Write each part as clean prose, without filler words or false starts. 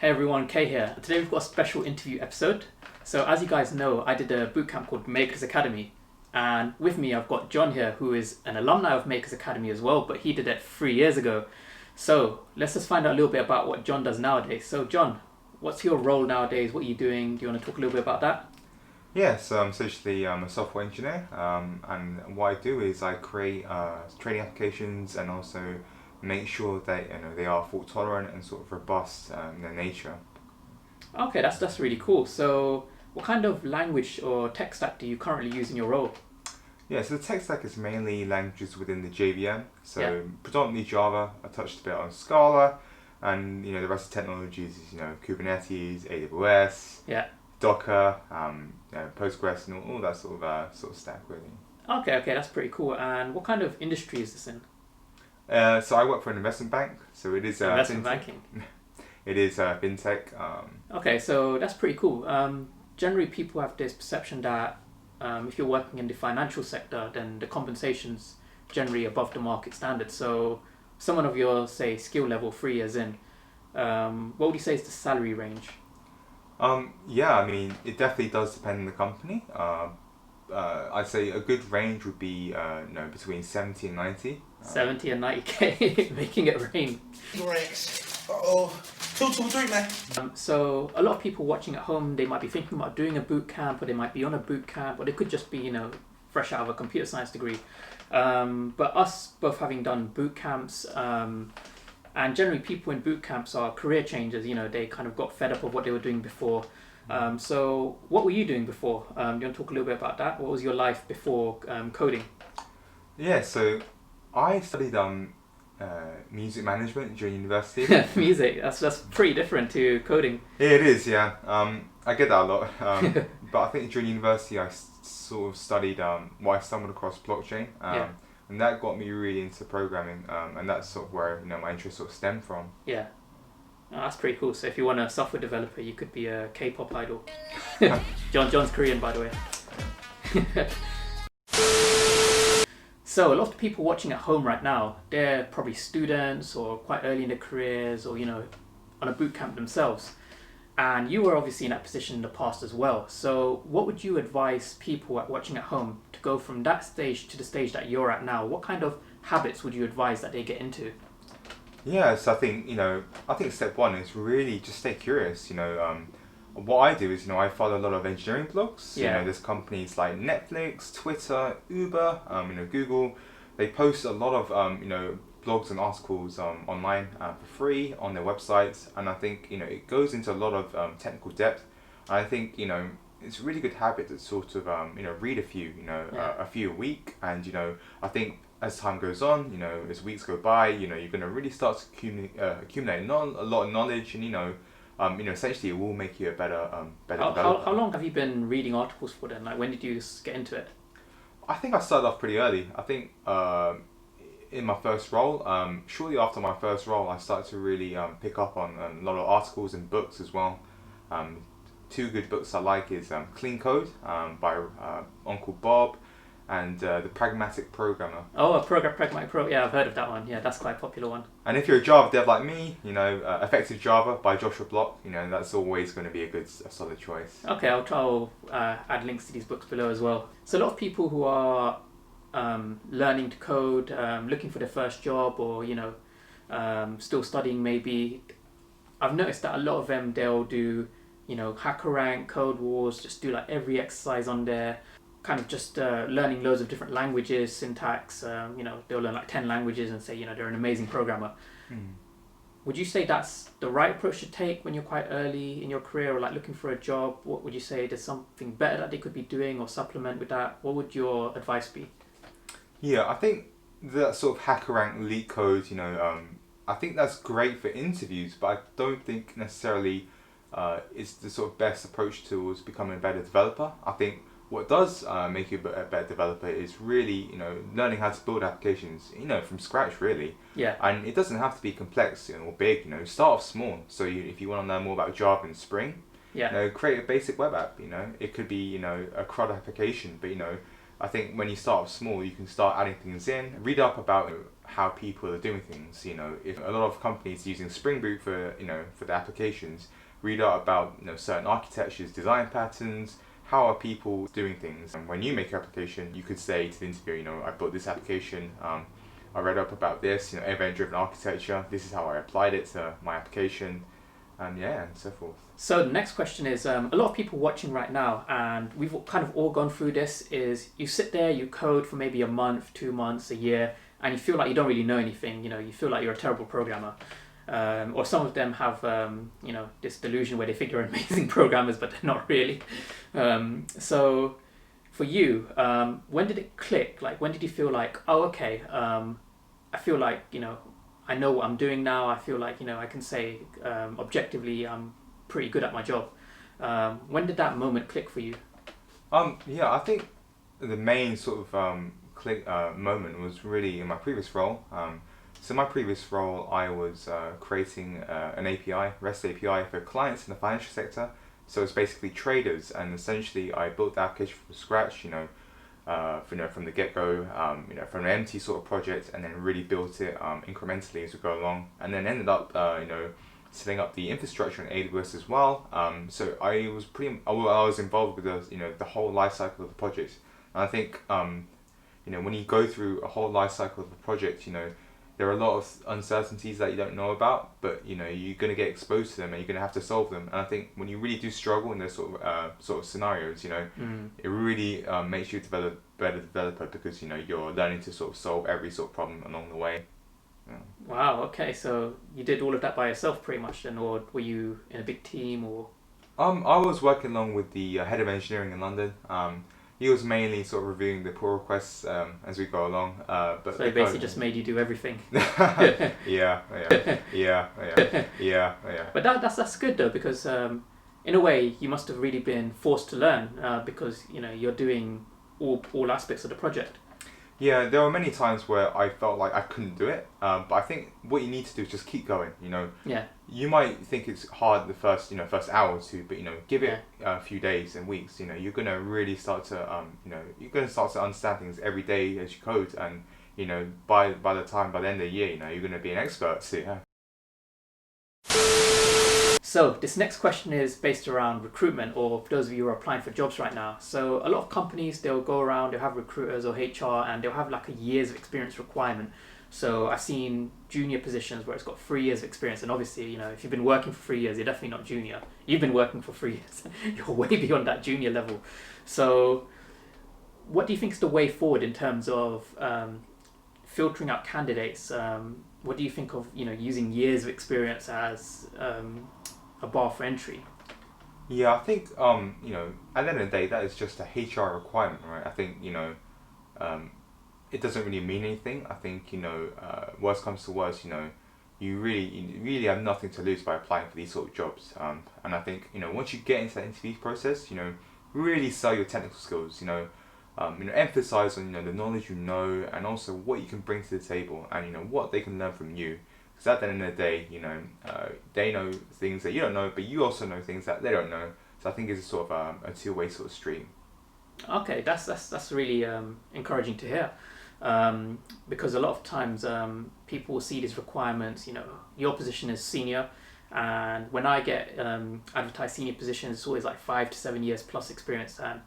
Hey everyone, Kay here. Today we've got a special interview episode. So as you guys know, I did a bootcamp called Makers Academy. And with me I've got John here, who is an alumni of Makers Academy as well, but he did it 3 years ago. So let's just find out a little bit about what John does nowadays. So John, what's your role nowadays? What are you doing? Do you want to talk a little bit about that? Yeah, so I'm essentially a software engineer, and what I do is I create trading applications and also make sure that they are fault tolerant and sort of robust in their nature. Okay, that's really cool. So what kind of language or tech stack do you currently use in your role? Yeah, so the tech stack is mainly languages within the JVM, so Yeah. predominantly Java. I touched a bit on Scala, and the rest of the technologies is Kubernetes, AWS, Yeah. Docker, Postgres, and all that sort of stack really. Okay, that's pretty cool. And what kind of industry is this in? So I work for an investment bank, so it is Investment fintech. banking. It is fintech. Okay, so that's pretty cool. Generally, people have this perception that if you're working in the financial sector, then the compensation's generally above the market standard. So, someone of your, say, skill level 3 years in, what would you say is the salary range? Yeah, I mean, it definitely does depend on the company. I'd say a good range would be between 70 and 90. 70 and 90k, making it rain. Rex. Uh-oh. 223, man. So, a lot of people watching at home, they might be thinking about doing a boot camp, or they might be on a boot camp, or they could just be, fresh out of a computer science degree. But us both having done boot camps, and generally people in boot camps are career changers. They kind of got fed up of what they were doing before. So what were you doing before? Do you want to talk a little bit about that? What was your life before coding? Yeah, so I studied music management during university. Music, that's pretty different to coding. Yeah, it is, yeah. I get that a lot. But I think during university sort of studied, I stumbled across blockchain. Yeah. And that got me really into programming. And that's sort of where my interest sort of stemmed from. Yeah. Oh, that's pretty cool. So if you want a software developer, you could be a K-pop idol. John's Korean, by the way. So a lot of the people watching at home right now, they're probably students or quite early in their careers, or on a boot camp themselves. And you were obviously in that position in the past as well. So what would you advise people watching at home to go from that stage to the stage that you're at now? What kind of habits would you advise that they get into? Yeah, so I think step one is really just stay curious. What I do is, I follow a lot of engineering blogs. Yeah. There's companies like Netflix, Twitter, Uber, Google. They post a lot of, blogs and articles online for free on their websites. And I think, it goes into a lot of technical depth. And I think, it's a really good habit to sort of, read a few, a few a week. And, I think as time goes on, as weeks go by, you're going to really start to accumulate a lot of knowledge, and essentially it will make you a better developer. How long have you been reading articles for then? Like, when did you get into it? I think I started off pretty early. I think in my first role, shortly after my first role, I started to really pick up on a lot of articles and books as well. Two good books I like is Clean Code by Uncle Bob, and The Pragmatic Programmer. Oh, Pragmatic Pro. Yeah, I've heard of that one. Yeah, that's quite a popular one. And if you're a Java dev like me, Effective Java by Joshua Block, that's always going to be a solid choice. Okay, I'll add links to these books below as well. So a lot of people who are learning to code, looking for their first job, or still studying maybe, I've noticed that a lot of them, they'll do HackerRank, Code Wars, just do like every exercise on there. Kind of just learning loads of different languages, syntax. They'll learn like 10 languages and say they're an amazing programmer. Would you say that's the right approach to take when you're quite early in your career, or like looking for a job? What would you say? There's something better that they could be doing, or supplement with that? What would your advice be? Yeah, I think that sort of HackerRank leak code, I think that's great for interviews, but I don't think necessarily it's the sort of best approach towards becoming a better developer. I think what does make you a better developer is really, learning how to build applications, from scratch, really. Yeah. And it doesn't have to be complex or big. Start off small. So if you want to learn more about Java and Spring, Yeah. Create a basic web app. It could be a CRUD application, but I think when you start off small, you can start adding things in. Read up about how people are doing things. If a lot of companies using Spring Boot for for the applications, read out about certain architectures, design patterns. How are people doing things? And when you make an application, you could say to the interviewer, I built this application. I read up about this, event-driven architecture. This is how I applied it to my application, and so forth. So the next question is, a lot of people watching right now, and we've kind of all gone through this, is you sit there, you code for maybe a month, 2 months, a year, and you feel like you don't really know anything. You feel like you're a terrible programmer. Or some of them have, this delusion where they think they're amazing programmers, but they're not really. So for you, when did it click? Like, when did you feel like, oh, okay, I feel like, I know what I'm doing now. I feel like, I can say objectively I'm pretty good at my job. When did that moment click for you? I think the main sort of click moment was really in my previous role. So my previous role, I was creating an API, REST API for clients in the financial sector. So it's basically traders, and essentially I built the application from scratch, from the get-go, from an empty sort of project, and then really built it incrementally as we go along, and then ended up, setting up the infrastructure in AWS as well. So I was involved with the whole life cycle of the project. And I think, when you go through a whole life cycle of a project, there are a lot of uncertainties that you don't know about, but you're going to get exposed to them and you're going to have to solve them. And I think when you really do struggle in those sort of scenarios, it really makes you a better developer, because you're learning to sort of solve every sort of problem along the way. Yeah. Wow. Okay, so you did all of that by yourself, pretty much, then, or were you in a big team, or? I was working along with the head of engineering in London. He was mainly sort of reviewing the pull requests as we go along. But so he basically just made you do everything. Yeah. But that's good though, because in a way you must have really been forced to learn, because you're doing all aspects of the project. Yeah, there were many times where I felt like I couldn't do it, but I think what you need to do is just keep going. Yeah. You might think it's hard the first hour or two, but give it a few days and weeks. You're gonna really start to understand things every day as you code, and by the end of the year, you're gonna be an expert. So yeah. So this next question is based around recruitment, or for those of you who are applying for jobs right now. So a lot of companies, they'll go around, they'll have recruiters or HR, and they'll have like a years of experience requirement. So I've seen junior positions where it's got 3 years of experience, and obviously, if you've been working for 3 years, you're definitely not junior. You've been working for 3 years, you're way beyond that junior level. So what do you think is the way forward in terms of filtering out candidates? What do you think of using years of experience as a bar for entry? Yeah, I think at the end of the day, that is just a HR requirement, right? I think it doesn't really mean anything. I think worst comes to worst, you really have nothing to lose by applying for these sort of jobs. And I think once you get into that interview process, really sell your technical skills. Emphasize on the knowledge and also what you can bring to the table, and what they can learn from you. Because at the end of the day, they know things that you don't know, but you also know things that they don't know. So I think it's sort of a two-way sort of stream. Okay, that's really encouraging to hear, because a lot of times people will see these requirements. Your position is senior, and when I get advertised senior positions, it's always like 5 to 7 years plus experience. And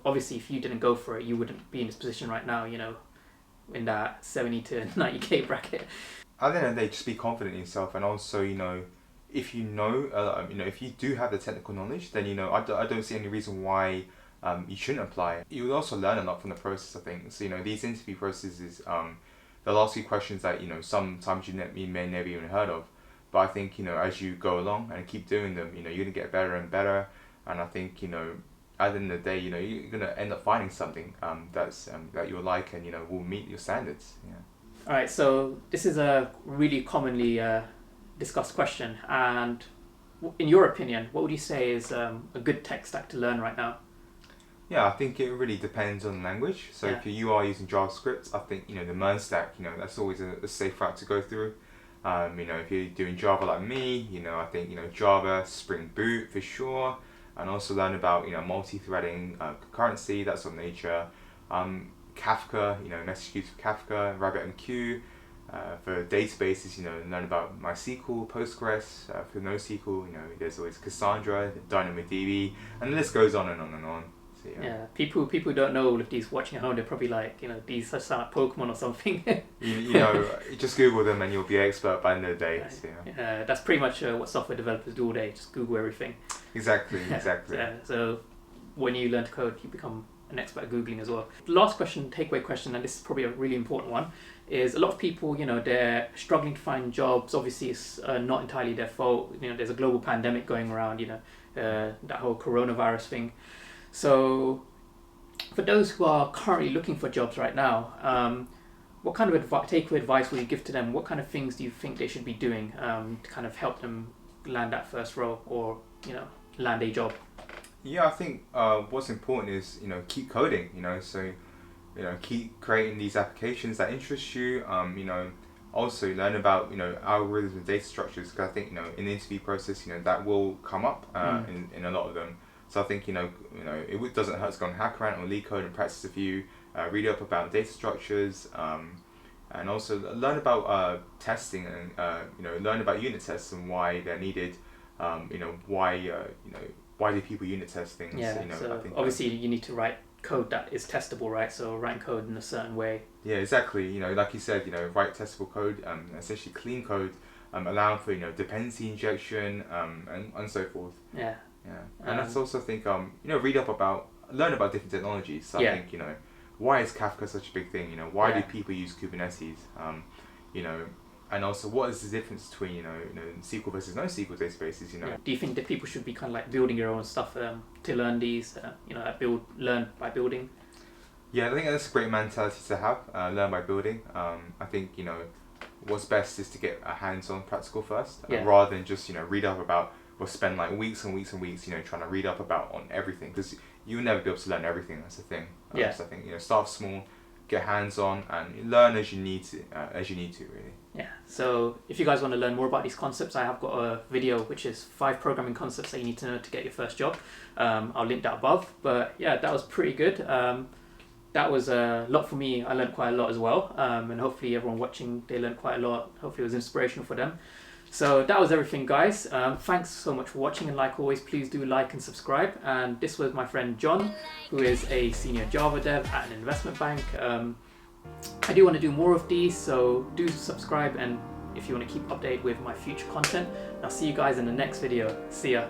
obviously, if you didn't go for it, you wouldn't be in this position right now. In that 70 to 90k bracket. At the end of the day, just be confident in yourself, and also if if you do have the technical knowledge, then I don't see any reason why you shouldn't apply. You will also learn a lot from the process of things. So these interview processes, they'll ask you questions that sometimes you may never even heard of, but I think as you go along and keep doing them, you're gonna get better and better. And I think at the end of the day, you're gonna end up finding something that you like and will meet your standards. Yeah. All right, so this is a really commonly discussed question, and in your opinion, what would you say is a good tech stack to learn right now? Yeah, I think it really depends on the language. So if you are using JavaScript, I think the MERN stack, that's always a safe route to go through. If you're doing Java like me, I think Java, Spring Boot for sure, and also learn about multi-threading, concurrency, that sort of nature. Kafka, message queues for Kafka, RabbitMQ. For databases, learn about MySQL, Postgres. For NoSQL, there's always Cassandra, DynamoDB, and the list goes on and on and on. So, yeah, people don't know all of these watching at home. They're probably like, these are like Pokemon or something. Just Google them and you'll be an expert by the end of the day. Right. So, that's pretty much what software developers do all day. Just Google everything. Exactly. So when you learn to code, you become an expert at Googling as well. Last question, takeaway question, and this is probably a really important one, is a lot of people, they're struggling to find jobs. Obviously, it's not entirely their fault. There's a global pandemic going around, that whole coronavirus thing. So for those who are currently looking for jobs right now, what kind of takeaway advice will you give to them? What kind of things do you think they should be doing to kind of help them land that first role or, land a job? Yeah, I think what's important is, keep coding, so, keep creating these applications that interest you, also learn about, algorithms and data structures, because I think, in the interview process, that will come up in a lot of them. So I think, it doesn't hurt to go and hack around or leak code and practice a few, read up about data structures, and also learn about testing and, learn about unit tests and why they're needed, why do people unit test things? Yeah, so I think obviously you need to write code that is testable, right? So writing code in a certain way. Yeah, exactly. Like you said, write testable code, essentially clean code, allowing for, dependency injection, and so forth. Yeah. Yeah. And that's also, I think, learn about different technologies. So I think, why is Kafka such a big thing? Why do people use Kubernetes? And also, what is the difference between SQL versus NoSQL databases? Do you think that people should be kind of like building your own stuff to learn these? Learn by building. Yeah, I think that's a great mentality to have. Learn by building. I think what's best is to get a hands-on practical first, rather than just read up about or spend like weeks and weeks and weeks trying to read up about on everything, because you'll never be able to learn everything. That's the thing. So I think start small, get hands-on, and learn as you need to. Really. Yeah, so if you guys want to learn more about these concepts, I have got a video which is 5 programming concepts that you need to know to get your first job. I'll link that above. But yeah, that was pretty good. That was a lot for me. I learned quite a lot as well. And hopefully everyone watching, they learned quite a lot. Hopefully it was inspirational for them. So that was everything, guys. Thanks so much for watching, and like always, please do like and subscribe. And this was my friend John, who is a senior Java dev at an investment bank. I do want to do more of these, so do subscribe, and if you want to keep updated with my future content. I'll see you guys in the next video. See ya.